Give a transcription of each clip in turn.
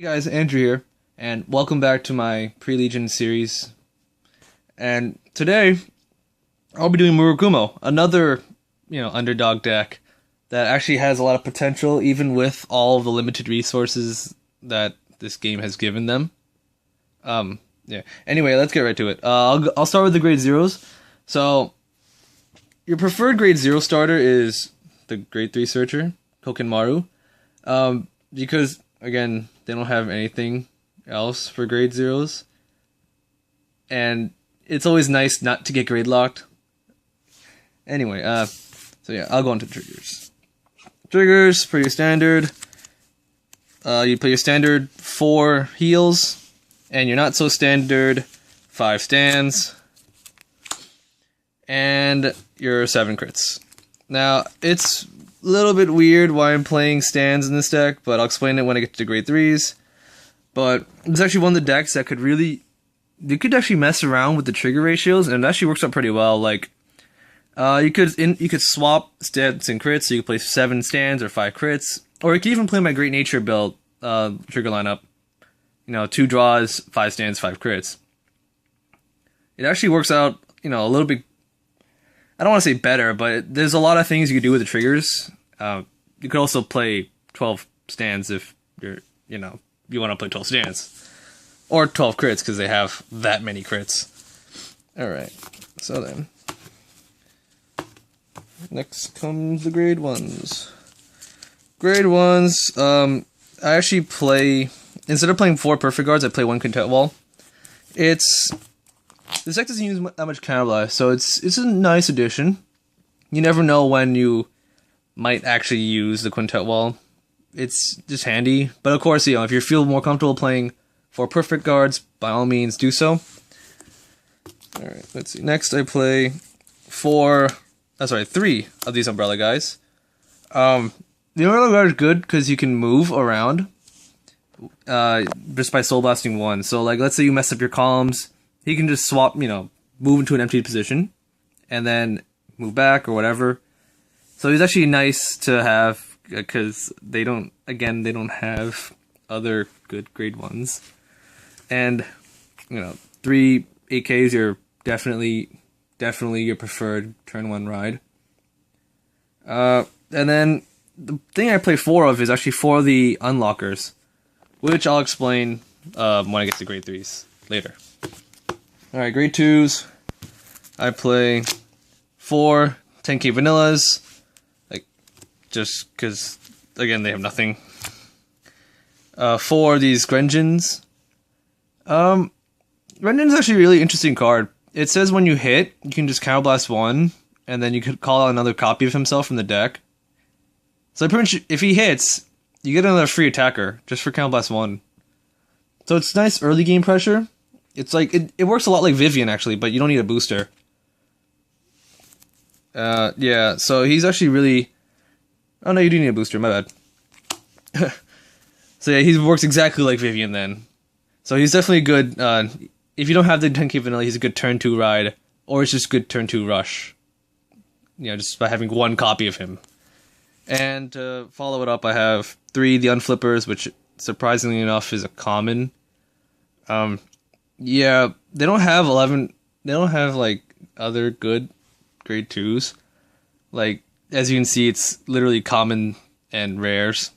Hey guys, Andrew here, and welcome back to my Pre-Legion series. And today, I'll be doing Murakumo, another, underdog deck that actually has a lot of potential, even with all the limited resources that this game has given them. Yeah. Anyway, let's get right to it. I'll start with the grade zeros. So, your preferred grade zero starter is the grade 3 searcher, Kokenmaru. Because again, they don't have anything else for grade zeros. And it's always nice not to get grade locked. Anyway, so yeah, I'll go into triggers. Triggers, pretty standard. You play your standard 4 heals, and your not so standard 5 stands, and your 7 crits. Now, it's a little bit weird why I'm playing stands in this deck, but I'll explain it when I get to grade 3s. But it's actually one of the decks that you could actually mess around with the trigger ratios, and it actually works out pretty well. Like, you could swap stats and crits, so you could play 7 stands or 5 crits, or you could even play my Great Nature build trigger lineup. 2 draws, 5 stands, 5 crits. It actually works out, a little bit. I don't want to say better, but there's a lot of things you could do with the triggers. You could also play 12 stands if you want to play 12 stands. Or 12 crits, because they have that many crits. Alright, so then. Next comes the grade 1s. Grade 1s, I actually play, instead of playing 4 perfect guards, I play 1 quintet wall. This deck doesn't use that much counterblast, so it's a nice addition. You never know when you might actually use the quintet wall. It's just handy, but of course, if you feel more comfortable playing 4 perfect guards, by all means do so. Alright, let's see. Next I play 3 of these umbrella guys. The umbrella guard is good because you can move around just by soul blasting 1. So like, let's say you mess up your columns, he can just swap, move into an empty position, and then move back or whatever. So he's actually nice to have, because they don't have other good grade 1s. And, 3 AKs are definitely your preferred turn 1 ride. And then, the thing I play 4 of is actually 4 of the unlockers, which I'll explain when I get to grade 3s later. Alright, grade 2s, I play 4 10k vanillas, just because, again, they have nothing. 4 of these Grenjins. Grenjin's actually a really interesting card. It says when you hit, you can just counterblast 1, and then you could call out another copy of himself from the deck. So pretty much, if he hits, you get another free attacker, just for counterblast 1. So it's nice early game pressure. It's like, it works a lot like Vivian, actually, but you don't need a booster. Yeah, so he's actually really... Oh no, you do need a booster, my bad. So yeah, he works exactly like Vivian then. So he's definitely good, if you don't have the 10k vanilla, he's a good turn 2 ride, or it's just good turn 2 rush. Just by having 1 copy of him. And to follow it up, I have 3 the Unflippers, which surprisingly enough is a common. Yeah, they don't have like other good grade 2s. Like, as you can see, it's literally common and rares.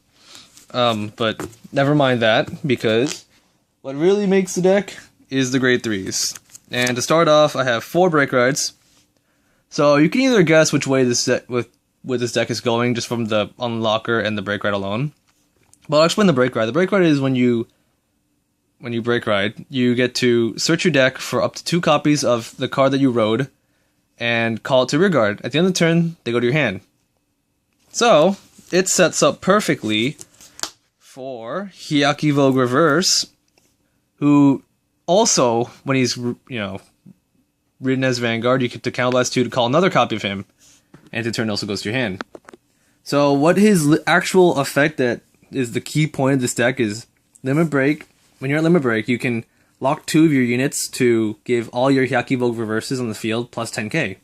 But never mind that, because what really makes the deck is the grade 3s. And to start off, I have 4 break rides. So you can either guess which way this deck this deck is going just from the unlocker and the break ride alone. But I'll explain the break ride. The break ride is when you break ride, you get to search your deck for up to 2 copies of the card that you rode, and call it to rear guard. At the end of the turn, they go to your hand. So, it sets up perfectly for Hyaki Vogue Reverse, who also, when he's, ridden as Vanguard, you get to counterblast 2 to call another copy of him, and to turn also goes to your hand. So, what his actual effect that is the key point of this deck is Limit Break. When you're at Limit Break, you can lock 2 of your units to give all your Hyaki Vogue Reverses on the field plus 10k.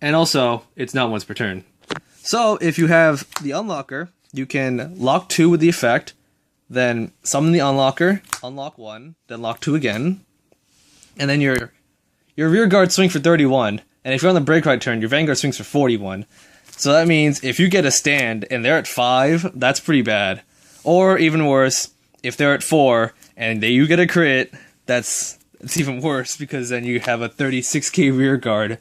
And also, it's not once per turn. So, if you have the Unlocker, you can lock 2 with the effect, then summon the unlocker, unlock 1, then lock 2 again, and then your rear guard swing for 31, and if you're on the break right turn, your vanguard swings for 41. So that means if you get a stand and they're at 5, that's pretty bad. Or even worse, if they're at 4 and you get a crit, it's even worse, because then you have a 36k rear guard,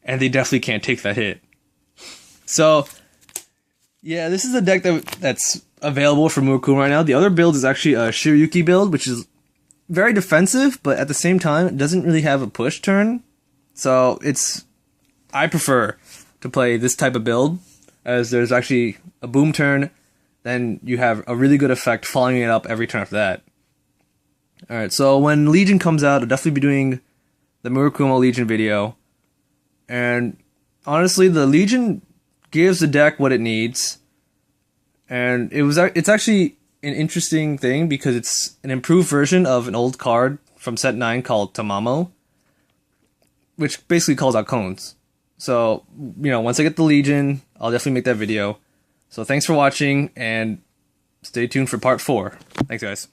and they definitely can't take that hit. So, yeah, this is a deck that's available for Murakumo right now. The other build is actually a Shiryuki build, which is very defensive, but at the same time, it doesn't really have a push turn. So I prefer to play this type of build, as there's actually a boom turn, then you have a really good effect following it up every turn after that. Alright, so when Legion comes out, I'll definitely be doing the Murakumo Legion video. And honestly, the Legion gives the deck what it needs. And it's actually an interesting thing, because it's an improved version of an old card from set 9 called Tamamo, which basically calls out cones. So, once I get the Legion, I'll definitely make that video. So thanks for watching, and stay tuned for part 4. Thanks, guys.